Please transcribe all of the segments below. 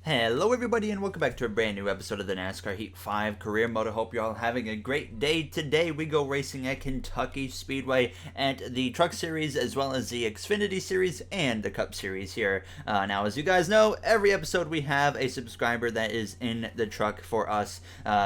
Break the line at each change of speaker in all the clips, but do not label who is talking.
Hello everybody and welcome back to a brand new episode of the NASCAR Heat 5 Career Mode. I hope you're all having a great day. Today we go racing at Kentucky Speedway at the Truck Series as well as the Xfinity Series and the Cup Series here. Now as you guys know, every episode we have a subscriber that is in the truck for us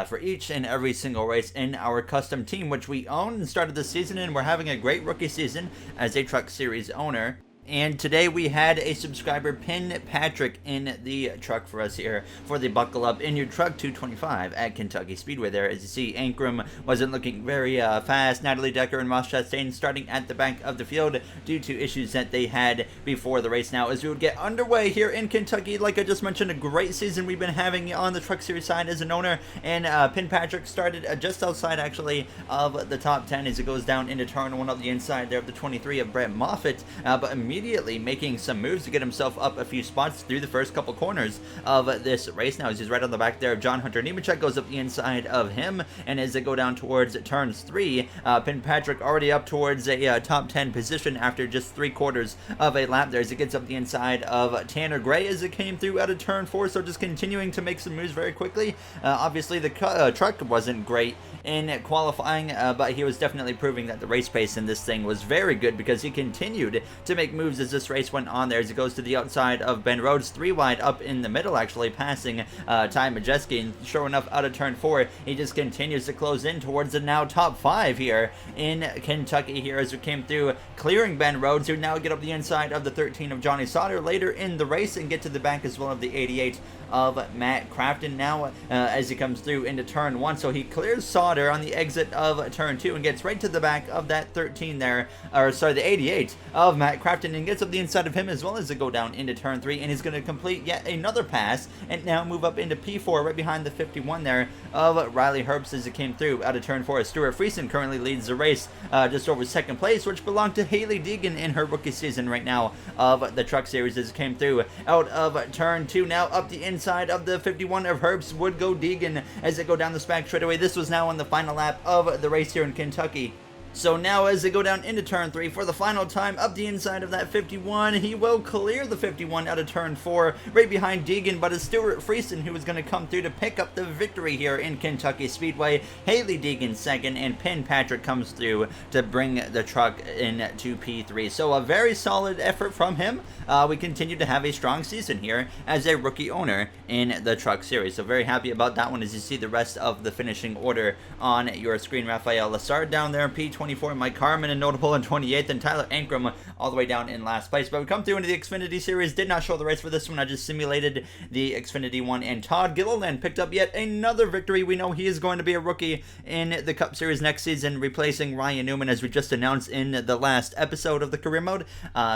for each and every single race in our custom team, which we own and started this season, and we're having a great rookie season as a Truck Series owner. And today we had a subscriber pin Patrick in the truck for us here for the Buckle Up in Your Truck 225 at Kentucky Speedway there. As you see, Ankrum wasn't looking very fast. Natalie Decker and Ross Chastain starting at the back of the field due to issues that they had before the race. Now, as we would get underway here in Kentucky, like I just mentioned, a great season we've been having on the Truck Series side as an owner. And Pin Patrick started just outside, actually, of the top 10 as it goes down into turn one up the inside there of the 23 of Brett Moffitt. But immediately making some moves to get himself up a few spots through the first couple corners of this race. Now, as he's right on the back there of John Hunter Nemechek, goes up the inside of him, and as they go down towards turns 3, Pin Patrick already up towards a top 10 position after just 3/4 of a lap there as he gets up the inside of Tanner Gray as it came through out of turn 4. So just continuing to make some moves very quickly. Obviously the truck wasn't great in qualifying, but he was definitely proving that the race pace in this thing was very good because he continued to make moves as this race went on there as he goes to the outside of Ben Rhodes, 3 wide up in the middle, actually passing Ty Majeski, and sure enough out of turn 4 he just continues to close in towards the now top 5 here in Kentucky here as we came through, clearing Ben Rhodes, who now get up the inside of the 13 of Johnny Sauter later in the race and get to the back as well of the 88 of Matt Crafton now as he comes through into turn 1. So he clears Sauter on the exit of turn 2 and gets right to the back of that 13 there, or sorry, the 88 of Matt Crafton, and gets up the inside of him as well as they go down into turn 3, and he's going to complete yet another pass and now move up into P4 right behind the 51 there of Riley Herbst as it came through out of turn 4. Stuart Friesen currently leads the race just over second place, which belonged to Haley Deegan in her rookie season right now of the Truck Series as it came through out of turn 2. Now up the inside of the 51 of Herbst would go Deegan as they go down the back straightaway. This was now on the final lap of the race here in Kentucky. So now as they go down into turn 3 for the final time up the inside of that 51, he will clear the 51 out of turn 4 right behind Deegan, but it's Stuart Friesen who is going to come through to pick up the victory here in Kentucky Speedway. Haley Deegan second, and Pin Patrick comes through to bring the truck into P3. So a very solid effort from him. We continue to have a strong season here as a rookie owner in the Truck Series. So very happy about that one as you see the rest of the finishing order on your screen. Rafael Lassard down there in P24, Mike Harmon and notable in 28th, and Tyler Ankrum all the way down in last place. But we come through into the Xfinity Series. Did not show the race for this one. I just simulated the Xfinity one, and Todd Gilliland picked up yet another victory. We know he is going to be a rookie in the Cup Series next season, replacing Ryan Newman as we just announced in the last episode of the Career Mode.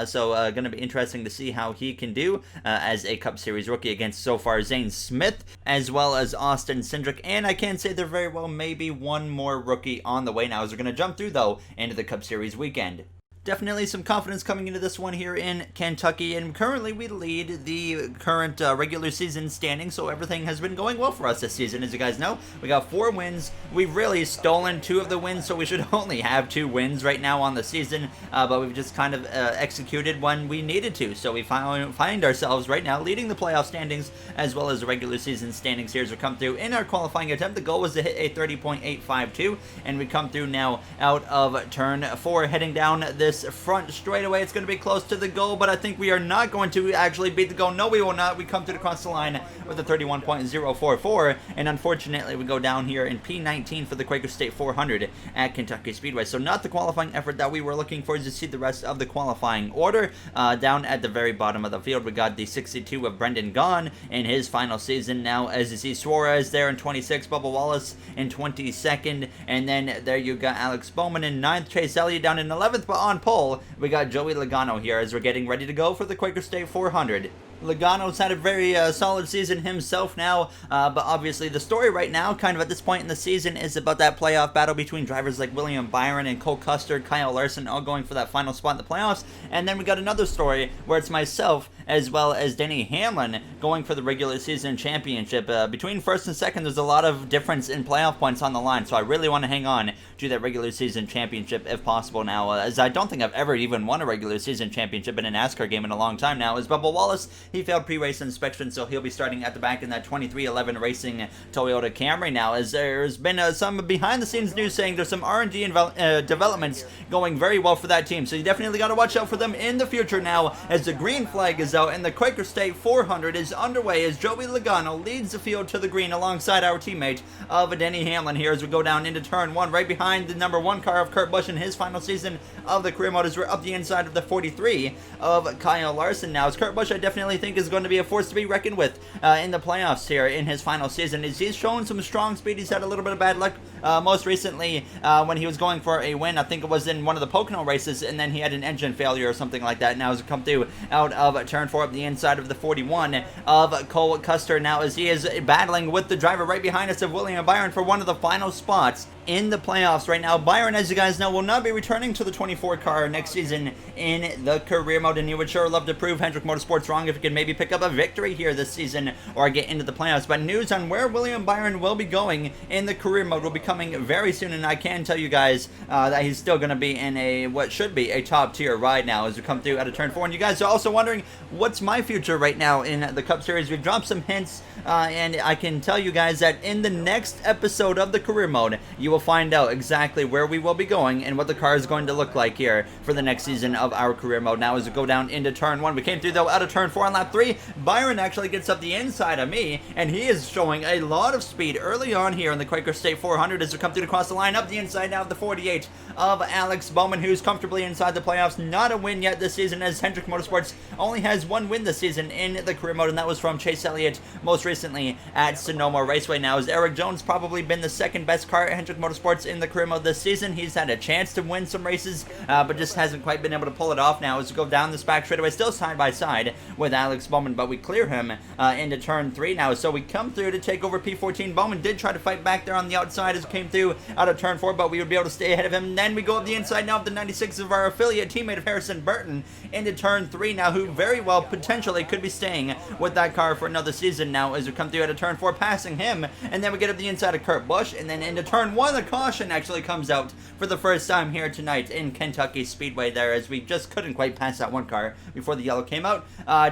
So going to be interesting to see how he can do as a Cup Series rookie against so far Zane Smith as well as Austin Cindric. And I can say there very well may be one more rookie on the way now as we're going to jump through though into the Cup Series weekend. Definitely some confidence coming into this one here in Kentucky, and currently we lead the current regular season standing, so everything has been going well for us this season. As you guys know, we got 4 wins. We've really stolen 2 of the wins, so we should only have 2 wins right now on the season, but we've just kind of executed when we needed to. So we find ourselves right now leading the playoff standings as well as the regular season standings here as we come through in our qualifying attempt. The goal was to hit a 30.852, and we come through now out of turn 4, heading down this front straightaway. It's going to be close to the goal, but I think we are not going to actually beat the goal. No, we will not. We come through across the line with a 31.044, and unfortunately we go down here in P19 for the Quaker State 400 at Kentucky Speedway. So not the qualifying effort that we were looking for. As you see the rest of the qualifying order down at the very bottom of the field, we got the 62 of Brendan Gaughan in his final season. Now as you see Suarez there in 26, Bubba Wallace in 22nd, and then there you got Alex Bowman in 9th, Chase Elliott down in 11th, but on pole we got Joey Logano here as we're getting ready to go for the Quaker State 400. Logano's had a very solid season himself now, but obviously the story right now, kind of at this point in the season, is about that playoff battle between drivers like William Byron and Cole Custer, Kyle Larson, all going for that final spot in the playoffs. And then we got another story where it's myself as well as Denny Hamlin going for the regular season championship. Between first and second, there's a lot of difference in playoff points on the line, so I really want to hang on to that regular season championship if possible now, as I don't think I've ever even won a regular season championship in a NASCAR game in a long time now. As Bubba Wallace, he failed pre-race inspection, so he'll be starting at the back in that 2311 Racing Toyota Camry now, as there's been some behind-the-scenes news saying there's some R&D and developments going very well for that team, so you definitely got to watch out for them in the future now, as the green flag is out and the Quaker State 400 is underway as Joey Logano leads the field to the green alongside our teammate of Denny Hamlin here as we go down into turn 1, right behind the number 1 car of Kurt Busch in his final season of the career mode, as we're up the inside of the 43 of Kyle Larson now, as Kurt Busch I definitely think is going to be a force to be reckoned with in the playoffs here in his final season, as he's shown some strong speed. He's had a little bit of bad luck most recently when he was going for a win. I think it was in one of the Pocono races, and then he had an engine failure or something like that. Now as we come through out of turn 4 up the inside of the 41 of Cole Custer now, as he is battling with the driver right behind us of William Byron for one of the final spots in the playoffs right now. Byron, as you guys know, will not be returning to the 24 car next season in the career mode, and he would sure love to prove Hendrick Motorsports wrong if he could maybe pick up a victory here this season or get into the playoffs. But news on where William Byron will be going in the career mode will be coming very soon, and I can tell you guys that he's still going to be in a what should be a top tier ride now as we come through out of turn 4. And you guys are also wondering what's my future right now in the Cup Series. We've dropped some hints, and I can tell you guys that in the next episode of the career mode, you will find out exactly where we will be going and what the car is going to look like here for the next season of our career mode. Now as we go down into turn 1, we came through though out of turn 4 on lap 3. Byron actually gets up the inside of me, and he is showing a lot of speed early on here in the Quaker State 400 as we come through across the line up the inside now of the 48 of Alex Bowman, who's comfortably inside the playoffs. Not a win yet this season, as Hendrick Motorsports only has 1 win this season in the career mode, and that was from Chase Elliott most recently at Sonoma Raceway. Now as Eric Jones probably been the second best car at Hendrick Motorsports in the career mode this season. He's had a chance to win some races, but just hasn't quite been able to pull it off now as we go down this back straightaway, still side by side with Alex Bowman, but we clear him into turn 3 now. So we come through to take over P14. Bowman did try to fight back there on the outside as we came through out of turn 4, but we would be able to stay ahead of him. And then we go up the inside now of the 96 of our affiliate teammate of Harrison Burton into turn 3 now, who very well potentially could be staying with that car for another season now as we come through out of turn 4, passing him. And then we get up the inside of Kurt Busch, and then into turn 1 the caution actually comes out for the first time here tonight in Kentucky Speedway there, as we just couldn't quite pass that one car before the yellow came out.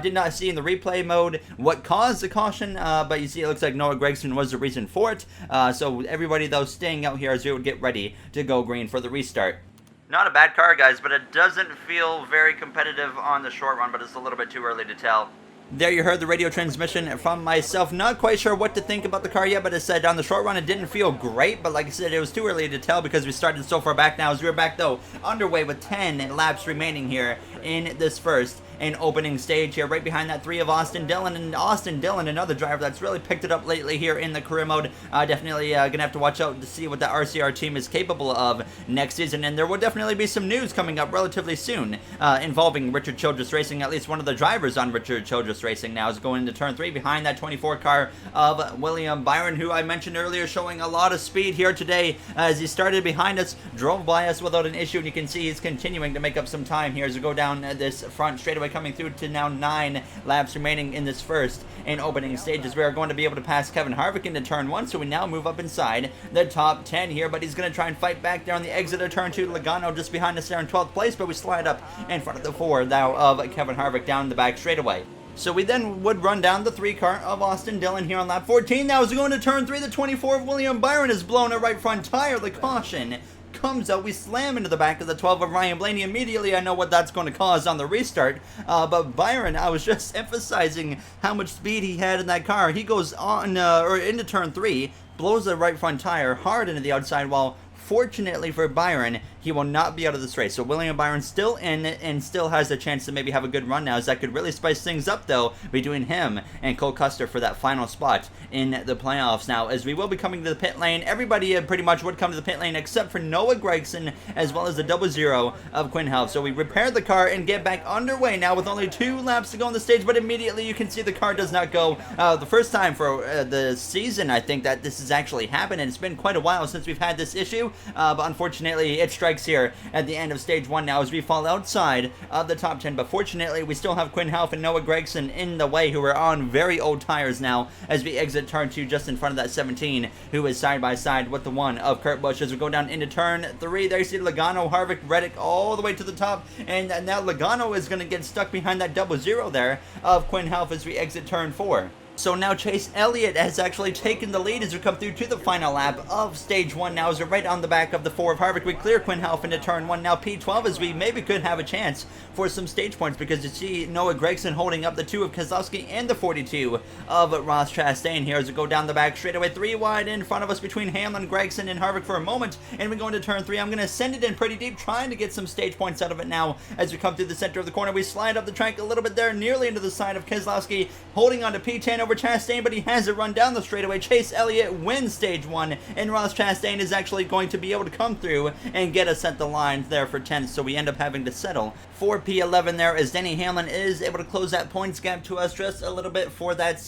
Did not see in the replay mode what caused the caution, but you see it looks like Noah Gregson was the reason for it. So everybody though staying out here as we would get ready to go green for the restart. Not a bad car, guys, but it doesn't feel very competitive on the short run, but it's a little bit too early to tell. There you heard the radio transmission from myself. Not quite sure what to think about the car yet, but it said on the short run it didn't feel great, but like I said, it was too early to tell because we started so far back now. As we're back though, underway with 10 laps remaining here in this first and opening stage here, right behind that 3 of Austin Dillon. And Austin Dillon, another driver that's really picked it up lately here in the career mode. Definitely gonna have to watch out to see what the RCR team is capable of next season, and there will definitely be some news coming up relatively soon involving Richard Childress Racing. At least one of the drivers on Richard Childress Racing now is going into turn 3 behind that 24 car of William Byron, who I mentioned earlier showing a lot of speed here today as he started behind us, drove by us without an issue, and you can see he's continuing to make up some time here as we go down this front straightaway, coming through to now 9 laps remaining in this first and opening stages. We are going to be able to pass Kevin Harvick into turn 1, so we now move up inside the top 10 here, but he's going to try and fight back there on the exit of turn 2. Logano just behind us there in 12th place, but we slide up in front of the 4 now of Kevin Harvick down the back straightaway. So we then would run down the 3 car of Austin Dillon here on lap 14. Now as we go into turn 3, the 24 of William Byron has blown a right front tire. The caution comes out. We slam into the back of the 12 of Ryan Blaney. Immediately I know what that's going to cause on the restart, but Byron, I was just emphasizing how much speed he had in that car. He goes on or into turn 3, blows the right front tire hard into the outside wall. Fortunately for Byron, he will not be out of this race. So William Byron still in and still has a chance to maybe have a good run now, as that could really spice things up though between him and Cole Custer for that final spot in the playoffs now, as we will be coming to the pit lane. Everybody pretty much would come to the pit lane except for Noah Gregson as well as the 00 of Quinn Helf. So we repair the car and get back underway now with only 2 laps to go on the stage, but immediately you can see the car does not go. The first time for the season I think that this has actually happened, and it's been quite a while since we've had this issue, but unfortunately it strikes strikes here at the end of stage 1 now as we fall outside of the top 10. But fortunately, we still have Quinn Half and Noah Gragson in the way, who are on very old tires now as we exit turn 2 just in front of that 17, who is side by side with the one of Kurt Busch as we go down into turn 3. There you see Logano, Harvick, Reddick all the way to the top, and now Logano is going to get stuck behind that 00 there of Quinn Half as we exit turn 4. So now Chase Elliott has actually taken the lead as we come through to the final lap of stage 1 now as we're right on the back of the 4 of Harvick. We clear Quinn Half into turn 1 now, P12, as we maybe could have a chance for some stage points because you see Noah Gragson holding up the 2 of Keselowski and the 42 of Ross Chastain here as we go down the back straightaway, 3 wide in front of us between Hamlin, Gragson, and Harvick for a moment, and we go into turn 3. I'm going to send it in pretty deep, trying to get some stage points out of it now as we come through the center of the corner. We slide up the track a little bit there, nearly into the side of Keselowski, holding on to P10 over Chastain, but he has it run down the straightaway. Chase Elliott wins stage 1, and Ross Chastain is actually going to be able to come through and get us at the lines there for 10th, so we end up having to settle for P11 there as Denny Hamlin is able to close that points gap to us just a little bit for that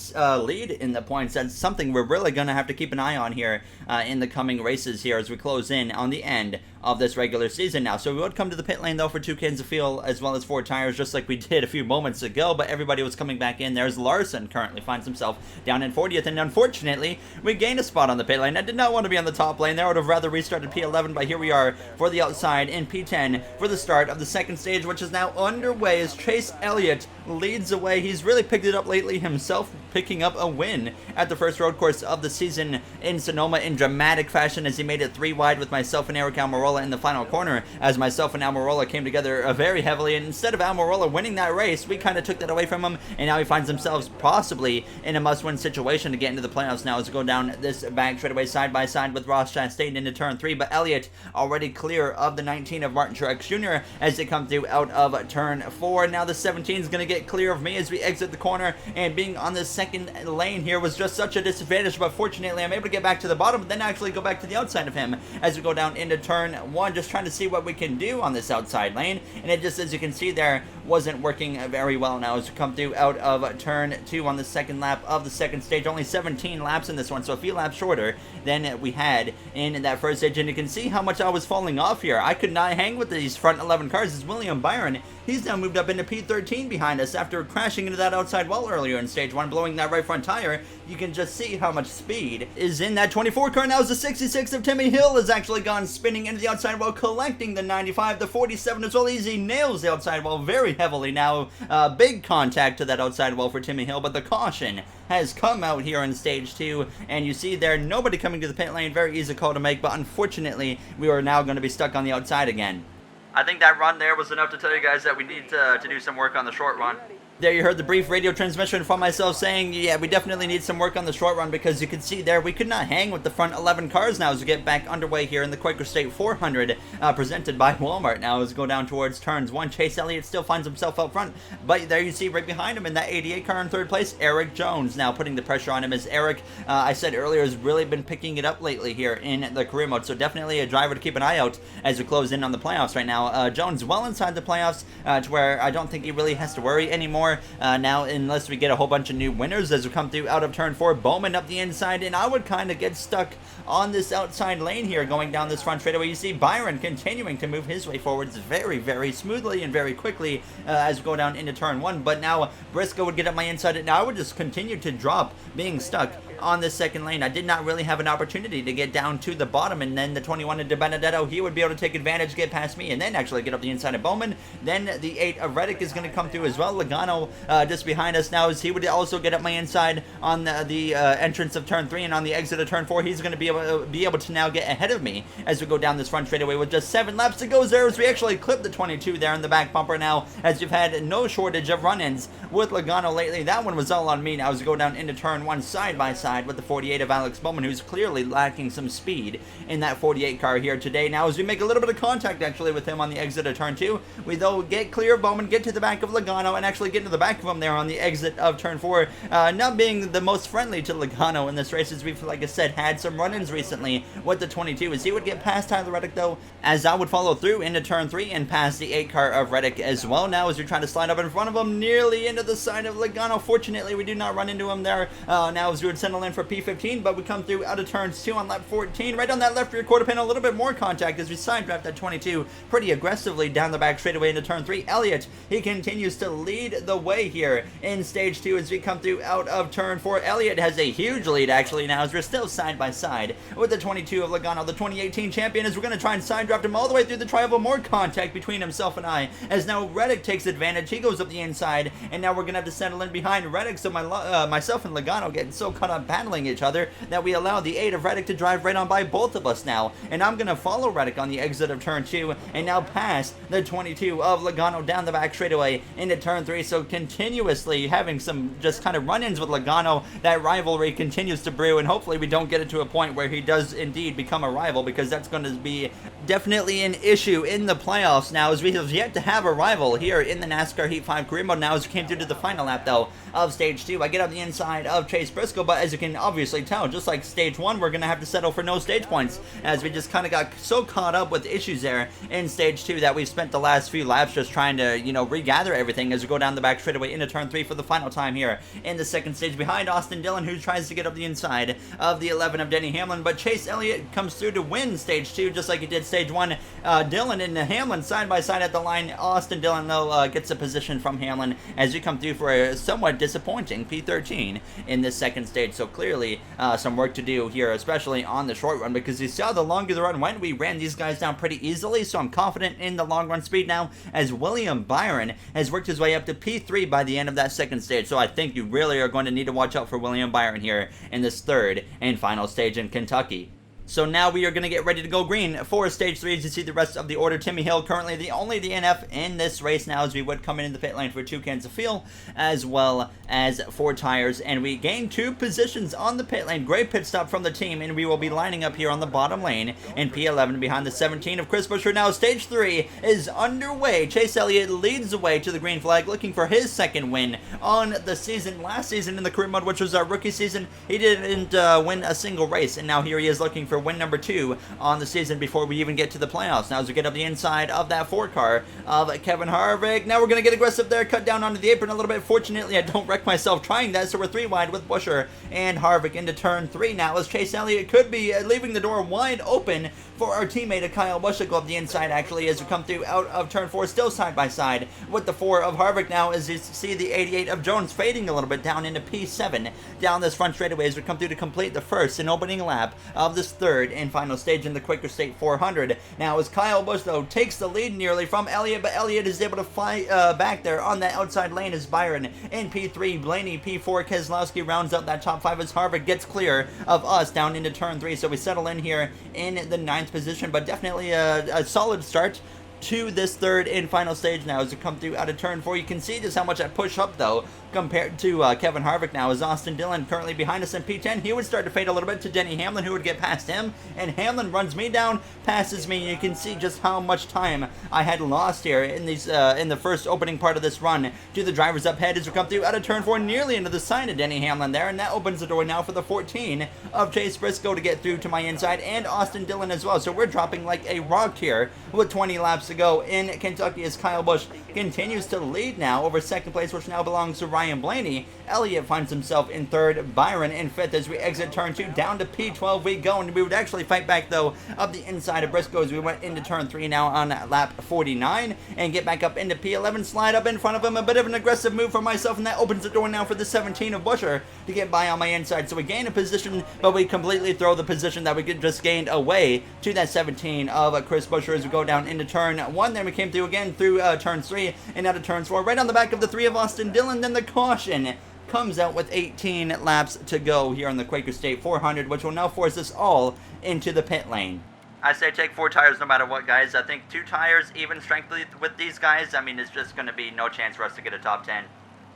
lead in the points. That's something we're really going to have to keep an eye on here in the coming races here as we close in on the end of this regular season now. So we would come to the pit lane though for 2 cans of fuel as well as 4 tires, just like we did a few moments ago, but everybody was coming back in. There's Larson, currently finds himself down in 40th, and unfortunately we gained a spot on the pit lane. I did not want to be on the top lane there. I would have rather restarted P11, but here we are for the outside in P10 for the start of the second stage, which is now underway as Chase Elliott leads away. He's really picked it up lately himself, picking up a win at the first road course of the season in Sonoma in dramatic fashion as he made it 3 wide with myself and Eric Almirola in the final corner, as myself and Almirola came together very heavily, and instead of Almirola winning that race, we kind of took that away from him, and now he finds himself possibly in a must-win situation to get into the playoffs now as we go down this back straightaway side by side with Ross Chastain into turn 3, but Elliott already clear of the 19 of Martin Truex Jr. as they come through out of turn 4. Now the 17 is going to get clear of me as we exit the corner, and being on the second lane here was just such a disadvantage, but fortunately I'm able to get back to the bottom, but then actually go back to the outside of him as we go down into turn 1, just trying to see what we can do on this outside lane, and it just, as you can see there, wasn't working very well now as we come through out of turn 2 on the second lap of the second stage. Only 17 laps in this one, so a few laps shorter than we had in that first stage, and you can see how much I was falling off here. I could not hang with these front 11 cars. As William Byron, he's now moved up into P13 behind us after crashing into that outside wall earlier in stage 1, blowing that right front tire. You can just see how much speed is in that 24 car. Now as the 66 of Timmy Hill has actually gone spinning into the outside wall, collecting the 95. The 47 as well, easy nails the outside wall very heavily now. Big contact to that outside wall for Timmy Hill, but the caution has come out here in stage 2, and you see there nobody coming to the pit lane. Very easy call to make, but unfortunately we are now going to be stuck on the outside again. I think that run there was enough to tell you guys that we need to do some work on the short run. There you heard the brief radio transmission from myself saying, yeah, we definitely need some work on the short run, because you can see there we could not hang with the front 11 cars now as we get back underway here in the Quaker State 400 presented by Walmart now as we go down towards turns 1. Chase Elliott still finds himself out front, but there you see right behind him in that 88 car in third place, Eric Jones now putting the pressure on him, as Eric, I said earlier, has really been picking it up lately here in the career mode, so definitely a driver to keep an eye out as we close in on the playoffs right now. Jones well inside the playoffs to where I don't think he really has to worry anymore now, unless we get a whole bunch of new winners as we come through out of turn 4. Bowman up the inside, and I would kind of get stuck on this outside lane here going down this front straightaway. You see Byron continuing to move his way forwards very, very smoothly and very quickly as we go down into turn 1, but now Briscoe would get up my inside, and now I would just continue to drop, being stuck on this second lane. I did not really have an opportunity to get down to the bottom, and then the 21 of DiBenedetto, he would be able to take advantage, get past me, and then actually get up the inside of Bowman. Then the 8 of Reddick is going to come through as well. Logano just behind us now, as he would also get up my inside on the entrance of turn 3, and on the exit of turn 4 he's going to be able to now get ahead of me as we go down this front straightaway with just 7 laps to go there, as we actually clip the 22 there in the back bumper now, as you've had no shortage of run-ins with Logano lately. That one was all on me now as we go down into turn 1 side by side with the 48 of Alex Bowman, who's clearly lacking some speed in that 48 car here today. Now as we make a little bit of contact actually with him on the exit of turn 2, we though get clear of Bowman, get to the back of Logano, and actually get into the back of him there on the exit of turn 4, not being the most friendly to Logano in this race, as we've, like I said, had some run-ins recently with the 22, as he would get past Tyler Reddick, though, as I would follow through into turn 3 and past the 8 car of Reddick as well. Now as you're trying to slide up in front of him, nearly into the side of Logano. Fortunately, we do not run into him there. Now as we would settle in for P15, but we come through out of turns 2 on lap 14, right on that left rear quarter pin, a little bit more contact as we side draft that 22 pretty aggressively down the back straightaway into turn 3. Elliott, he continues to lead the way here in stage 2 as we come through out of turn 4. Elliott has a huge lead actually now as we're still side by side with the 22 of Logano, the 2018 champion, as we're going to try and side draft him all the way through the triangle. More contact between himself and I, as now Reddick takes advantage. He goes up the inside, and now we're going to have to settle in behind Reddick, so myself and Logano getting so caught up battling each other that we allow the 8 of Reddick to drive right on by both of us now, and I'm going to follow Reddick on the exit of turn 2, and now past the 22 of Logano down the back straightaway into turn 3, so continuously having some just kind of run-ins with Logano. That rivalry continues to brew, and hopefully we don't get it to a point where he does indeed become a rival, because that's going to be definitely an issue in the playoffs now, as we have yet to have a rival here in the NASCAR Heat 5 career mode. Now as we came through to the final lap though of stage 2, I get up the inside of Chase Briscoe, but as you can obviously tell, just like stage 1, we're going to have to settle for no stage points, as we just kind of got so caught up with issues there in stage 2 that we've spent the last few laps just trying to, you know, regather everything as we go down the back straightaway into turn 3 for the final time here in the second stage behind Austin Dillon, who tries to get up the inside of the 11 of Denny Hamlin, but Chase Elliott comes through to win stage 2 just like he did stage 1. Dillon and Hamlin side by side at the line. Austin Dillon though gets a position from Hamlin as you come through for a somewhat disappointing P13 in this second stage, so clearly some work to do here, especially on the short run, because you saw the longer the run went, we ran these guys down pretty easily, so I'm confident in the long run speed now, as William Byron has worked his way up to P3 by the end of that second stage, so I think you really are going to need to watch out for William Byron here in this third and final stage in Kentucky. So now we are going to get ready to go green for stage 3 as you see the rest of the order. Timmy Hill currently the only DNF in this race now, as we would come in the pit lane for 2 cans of fuel as well as 4 tires, and we gain 2 positions on the pit lane. Great pit stop from the team, and we will be lining up here on the bottom lane in P11 behind the 17 of Chris Buescher. Now stage 3 is underway. Chase Elliott leads the way to the green flag, looking for his second win on the season. Last season in the career mode, which was our rookie season, he didn't win a single race, and now here he is looking for win number 2 on the season before we even get to the playoffs. Now as we get up the inside of that 4 car of Kevin Harvick, now we're going to get aggressive there, cut down onto the apron a little bit. Fortunately, I don't wreck myself trying that, so we're 3 wide with Buescher and Harvick into turn 3 now, as Chase Elliott could be leaving the door wide open for our teammate Kyle Busch to go up the inside actually, as we come through out of turn 4, still side by side with the 4 of Harvick now, as you see the 88 of Jones fading a little bit down into P7 down this front straightaway as we come through to complete the first and opening lap of this third and final stage in the Quaker State 400. Now as Kyle Busch though takes the lead nearly from Elliott, but Elliott is able to fight back there on that outside lane as Byron in P3, Blaney P4, Keselowski rounds out that top 5 as Harvick gets clear of us down into turn 3, so we settle in here in the 9th position, but definitely a solid start to this third and final stage now as we come through out of turn 4. You can see just how much I push up though compared to Kevin Harvick now, as Austin Dillon currently behind us in P10. He would start to fade a little bit to Denny Hamlin, who would get past him, and Hamlin runs me down, passes me. You can see just how much time I had lost here in these in the first opening part of this run to the drivers up ahead as we come through out of turn 4, nearly into the side of Denny Hamlin there, and that opens the door now for the 14 of Chase Briscoe to get through to my inside, and Austin Dillon as well. So we're dropping like a rock here with 20 laps to go in Kentucky as Kyle Busch continues to lead now over second place, which now belongs to Ryan Blaney. Elliott finds himself in third, Byron in 5th as we exit turn 2. Down to P12 we go, and we would actually fight back though up the inside of Briscoe as we went into turn 3 now on lap 49 and get back up into P11, slide up in front of him. A bit of an aggressive move for myself, and that opens the door now for the 17 of Buescher to get by on my inside. So we gain a position, but we completely throw the position that we just gained away to that 17 of Chris Buescher as we go down into turn 1. Then we came through again through turn 3 and out of turn 4, right on the back of the 3 of Austin Dillon. Then the caution comes out with 18 laps to go here on the Quaker State 400, which will now force us all into the pit lane. I say take 4 tires no matter what, guys. I think 2 tires, even strength with these guys, I mean, it's just going to be no chance for us to get a top 10.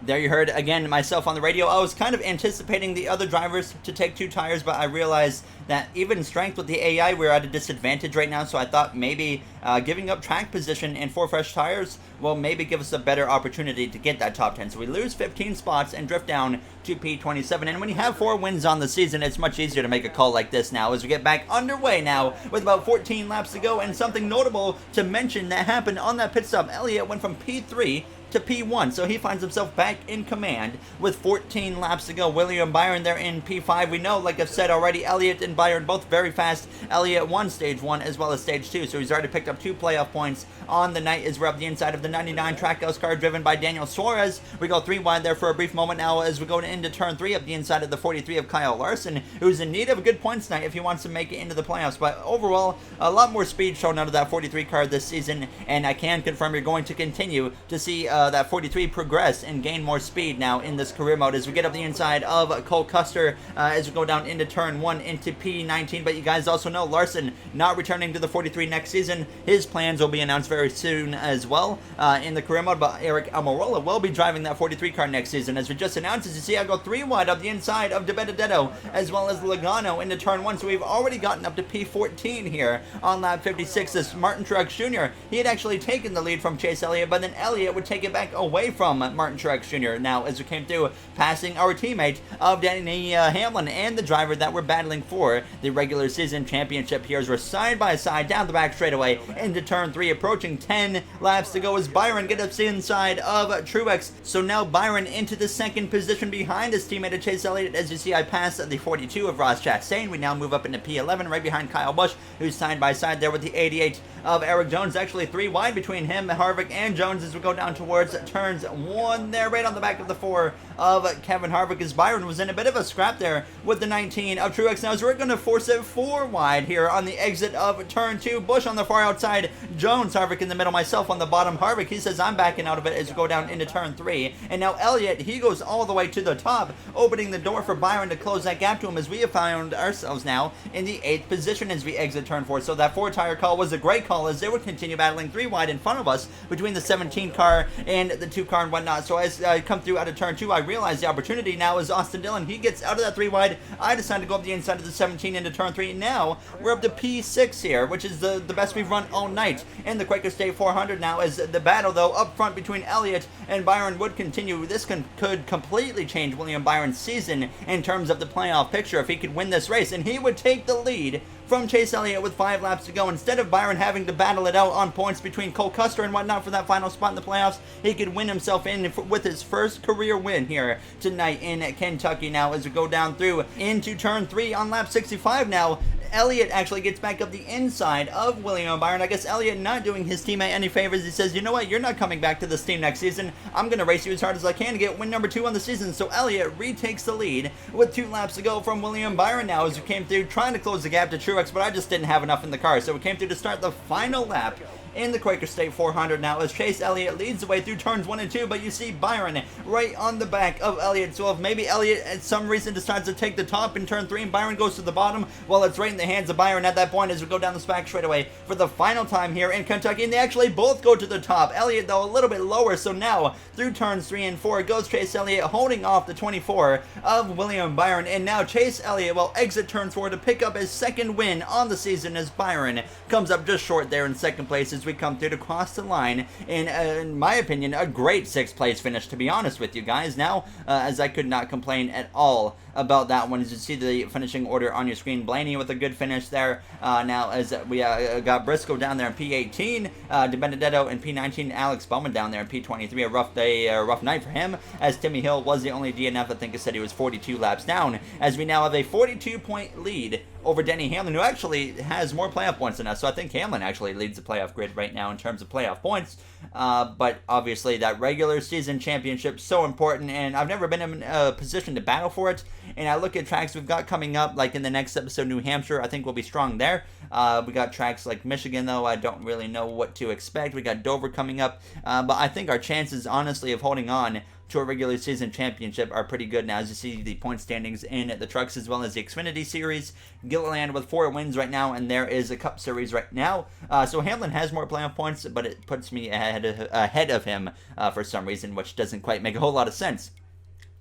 There you heard, again, myself on the radio. I was kind of anticipating the other drivers to take 2 tires, but I realized that even strength with the AI, we're at a disadvantage right now, so I thought maybe giving up track position and 4 fresh tires will maybe give us a better opportunity to get that top 10. So we lose 15 spots and drift down to P27, and when you have 4 wins on the season, it's much easier to make a call like this now as we get back underway now with about 14 laps to go. And something notable to mention that happened on that pit stop, Elliott went from P3 to P1, so he finds himself back in command with 14 laps to go. William Byron there in P5. We know, like I've said already, Elliott and Byron both very fast. Elliott won stage 1 as well as stage 2, so he's already picked up 2 playoff points on the night as we're up the inside of the 99 Trackhouse car driven by Daniel Suarez. We go 3 wide there for a brief moment now as we go into turn 3 up the inside of the 43 of Kyle Larson, who's in need of a good points night if he wants to make it into the playoffs. But overall, a lot more speed shown out of that 43 car this season, and I can confirm you're going to continue to see that 43 progress and gain more speed now in this career mode as we get up the inside of Cole Custer as we go down into turn 1 into P19. But you guys also know Larson not returning to the 43 next season. His plans will be announced very soon as well in the career mode, but Eric Almirola will be driving that 43 car next season. As we just announced, as you see, I go 3 wide up the inside of De Benedetto as well as Logano into turn 1, so we've already gotten up to P14 here on lap 56 as Martin Truex Jr. He had actually taken the lead from Chase Elliott, but then Elliott would take it back away from Martin Truex Jr. Now, as we came through, passing our teammate of Denny Hamlin and the driver that we're battling for the regular season championship here as we're side by side down the back straightaway into turn 3, approaching 10 laps to go as Byron gets up inside of Truex. So now Byron into the 2nd position behind his teammate of Chase Elliott. As you see, I pass the 42 of Ross Chastain. We now move up into P11 right behind Kyle Busch, who's side by side there with the 88 of Eric Jones. Actually 3 wide between him, Harvick, and Jones as we go down towards turns 1 there, right on the back of the 4 of Kevin Harvick, as Byron was in a bit of a scrap there with the 19 of Truex. Now, as we're going to force it 4 wide here on the exit of turn 2. Busch on the far outside, Jones, Harvick in the middle, myself on the bottom. Harvick, he says I'm backing out of it as we go down into turn 3. And now Elliott, he goes all the way to the top, opening the door for Byron to close that gap to him as we have found ourselves now in the 8th position as we exit turn 4. So that 4 tire call was a great call as they would continue battling 3 wide in front of us between the 17 car and the 2 car and whatnot. So as I come through out of turn 2, I realize the opportunity now is Austin Dillon. He gets out of that 3 wide. I decide to go up the inside of the 17 into turn 3. Now we're up to P6 here, which is the best we've run all night in the Quaker State 400 now, as the battle though up front between Elliott and Byron would continue. This could completely change William Byron's season in terms of the playoff picture if he could win this race, and he would take the lead from Chase Elliott with 5 laps to go. Instead of Byron having to battle it out on points between Cole Custer and whatnot for that final spot in the playoffs, he could win himself in with his first career win here tonight in Kentucky. Now, as we go down through into turn 3 on lap 65 now, Elliott actually gets back up the inside of William Byron. I guess Elliott not doing his teammate any favors. He says, you know what, you're not coming back to this team next season. I'm going to race you as hard as I can to get win number 2 on the season. So Elliott retakes the lead with 2 laps to go from William Byron now as we came through trying to close the gap to Truex, but I just didn't have enough in the car. So we came through to start the final lap in the Quaker State 400 now as Chase Elliott leads the way through turns 1 and 2, but you see Byron right on the back of Elliott. So if maybe Elliott at some reason decides to take the top in turn 3 and Byron goes to the bottom, well, it's right in the hands of Byron at that point as we go down the back straightaway for the final time here in Kentucky, and they actually both go to the top. Elliott though a little bit lower, so now through turns 3 and 4 goes Chase Elliott, holding off the 24 of William Byron, and now Chase Elliott will exit turn 4 to pick up his 2nd win on the season as Byron comes up just short there in 2nd place as we come through to cross the line in my opinion, a great 6th place finish, to be honest with you guys. Now, as I could not complain at all about that one. As you see the finishing order on your screen, Blaney with a good finish there. Now, as we got Briscoe down there in P18, De Benedetto in P19, Alex Bowman down there in P23. A rough day, a rough night for him, as Timmy Hill was the only DNF. I think I said he was 42 laps down, as we now have a 42-point lead over Denny Hamlin, who actually has more playoff points than us. So I think Hamlin actually leads the playoff grid right now in terms of playoff points. But obviously that regular season championship is so important, and I've never been in a position to battle for it. And I look at tracks we've got coming up, like in the next episode, New Hampshire, I think we'll be strong there. We got tracks like Michigan, though, I don't really know what to expect. We got Dover coming up. But I think our chances, honestly, of holding on to a regular season championship are pretty good now, as you see the point standings in the Trucks as well as the Xfinity Series. Gilliland with 4 wins right now, and there is a Cup Series right now. So Hamlin has more playoff points, but it puts me ahead of him for some reason, which doesn't quite make a whole lot of sense.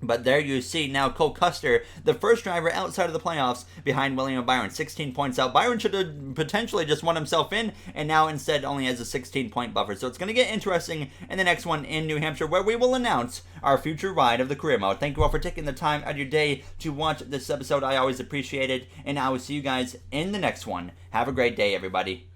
But there you see now Cole Custer, the first driver outside of the playoffs behind William and Byron, 16 points out. Byron should have potentially just won himself in, and now instead only has a 16-point buffer. So it's going to get interesting in the next one in New Hampshire, where we will announce our future ride of the career mode. Thank you all for taking the time out of your day to watch this episode. I always appreciate it, and I will see you guys in the next one. Have a great day, everybody.